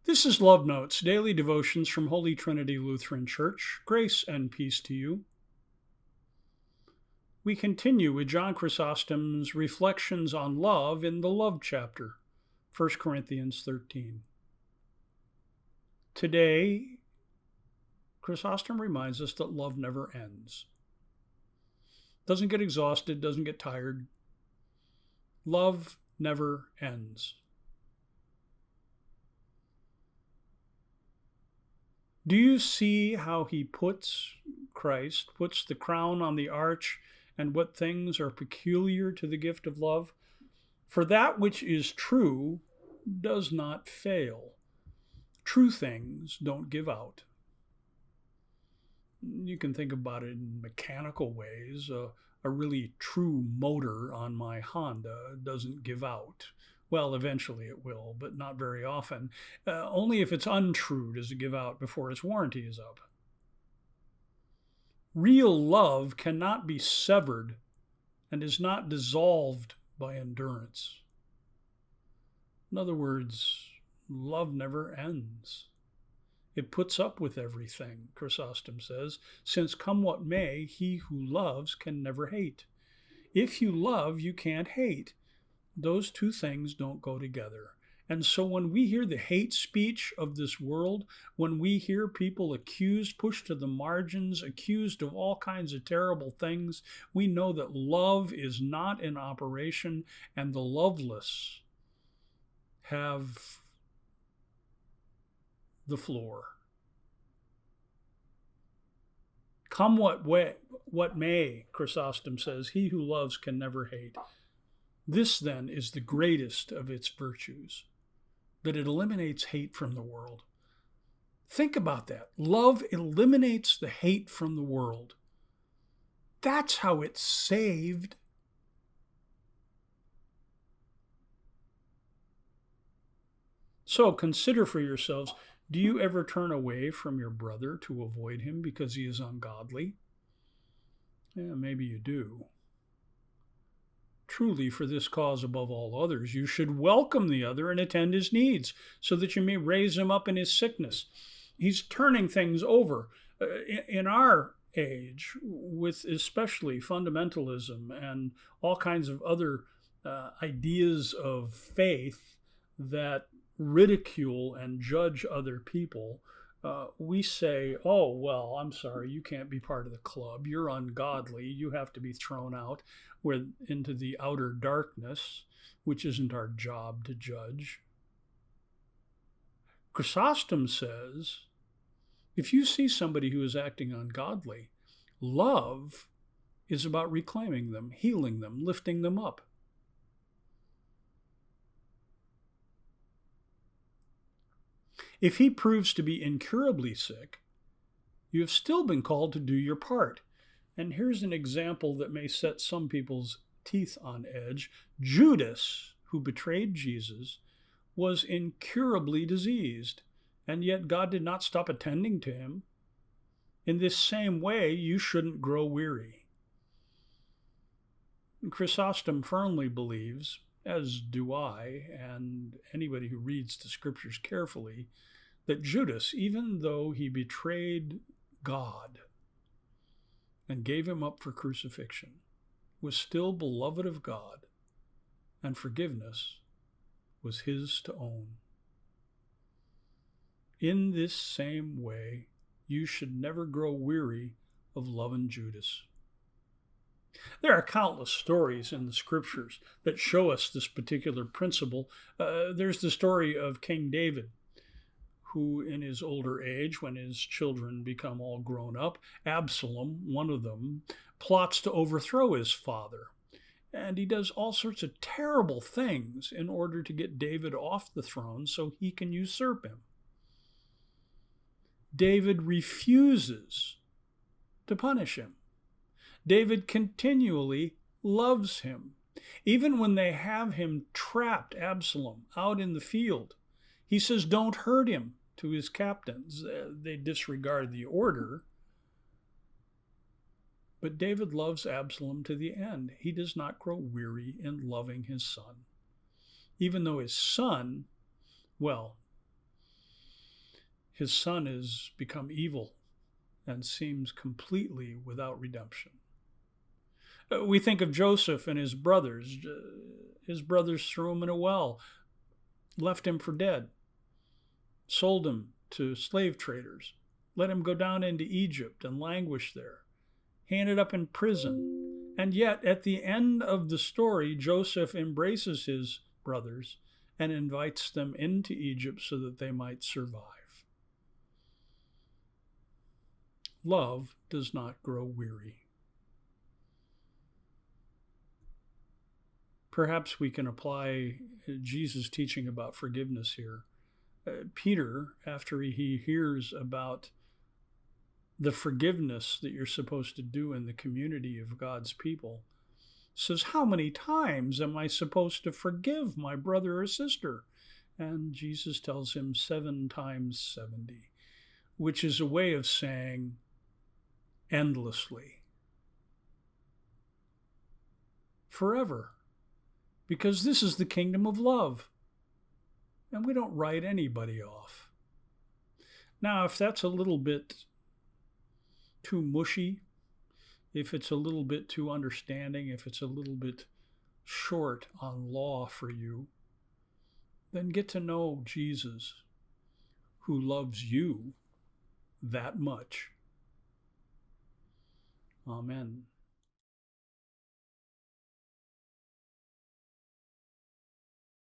This is Love Notes, daily devotions from Holy Trinity Lutheran Church. Grace and peace to you. We continue with John Chrysostom's reflections on love in the love chapter, 1 Corinthians 13. Today, Chrysostom reminds us that love never ends. Doesn't get exhausted, doesn't get tired. Love never ends. Do you see how he puts the crown on the arch, and what things are peculiar to the gift of love? For that which is true does not fail. True things don't give out. You can think about it in mechanical ways. A really true motor on my Honda doesn't give out. Well, eventually it will, but not very often. Only if it's untrue does it give out before its warranty is up. Real love cannot be severed and is not dissolved by endurance. In other words, love never ends. It puts up with everything, Chrysostom says, since come what may, he who loves can never hate. If you love, you can't hate. Those two things don't go together. And so when we hear the hate speech of this world, when we hear people accused, pushed to the margins, accused of all kinds of terrible things, we know that love is not in operation, and the loveless have the floor. Come what may, Chrysostom says, he who loves can never hate. This, then, is the greatest of its virtues, that it eliminates hate from the world. Think about that. Love eliminates the hate from the world. That's how it's saved. So consider for yourselves, do you ever turn away from your brother to avoid him because he is ungodly? Yeah, maybe you do. Truly, for this cause above all others, you should welcome the other and attend his needs, so that you may raise him up in his sickness. He's turning things over. In our age, with especially fundamentalism and all kinds of other ideas of faith that ridicule and judge other people, we say, oh, well, I'm sorry, you can't be part of the club. You're ungodly. You have to be thrown out into the outer darkness, which isn't our job to judge. Chrysostom says, if you see somebody who is acting ungodly, love is about reclaiming them, healing them, lifting them up. If he proves to be incurably sick, you have still been called to do your part. And here's an example that may set some people's teeth on edge. Judas, who betrayed Jesus, was incurably diseased, and yet God did not stop attending to him. In this same way, you shouldn't grow weary. Chrysostom firmly believes, as do I, and anybody who reads the scriptures carefully, that Judas, even though he betrayed God and gave him up for crucifixion, was still beloved of God, and forgiveness was his to own. In this same way, you should never grow weary of loving Judas. There are countless stories in the scriptures that show us this particular principle. There's the story of King David, who in his older age, when his children become all grown up, Absalom, one of them, plots to overthrow his father. And he does all sorts of terrible things in order to get David off the throne so he can usurp him. David refuses to punish him. David continually loves him. Even when they have him trapped, Absalom, out in the field, he says, don't hurt him to his captains. They disregard the order. But David loves Absalom to the end. He does not grow weary in loving his son. Even though his son, well, his son has become evil and seems completely without redemption. We think of Joseph and his brothers. His brothers threw him in a well, left him for dead, sold him to slave traders, let him go down into Egypt and languish there. He ended up in prison. And yet, at the end of the story, Joseph embraces his brothers and invites them into Egypt so that they might survive. Love does not grow weary. Perhaps we can apply Jesus' teaching about forgiveness here. Peter, after he hears about the forgiveness that you're supposed to do in the community of God's people, says, how many times am I supposed to forgive my brother or sister? And Jesus tells him 7 times 70, which is a way of saying endlessly, forever, because this is the kingdom of love, and we don't write anybody off. Now, if that's a little bit too mushy, if it's a little bit too understanding, if it's a little bit short on law for you, then get to know Jesus, who loves you that much. Amen.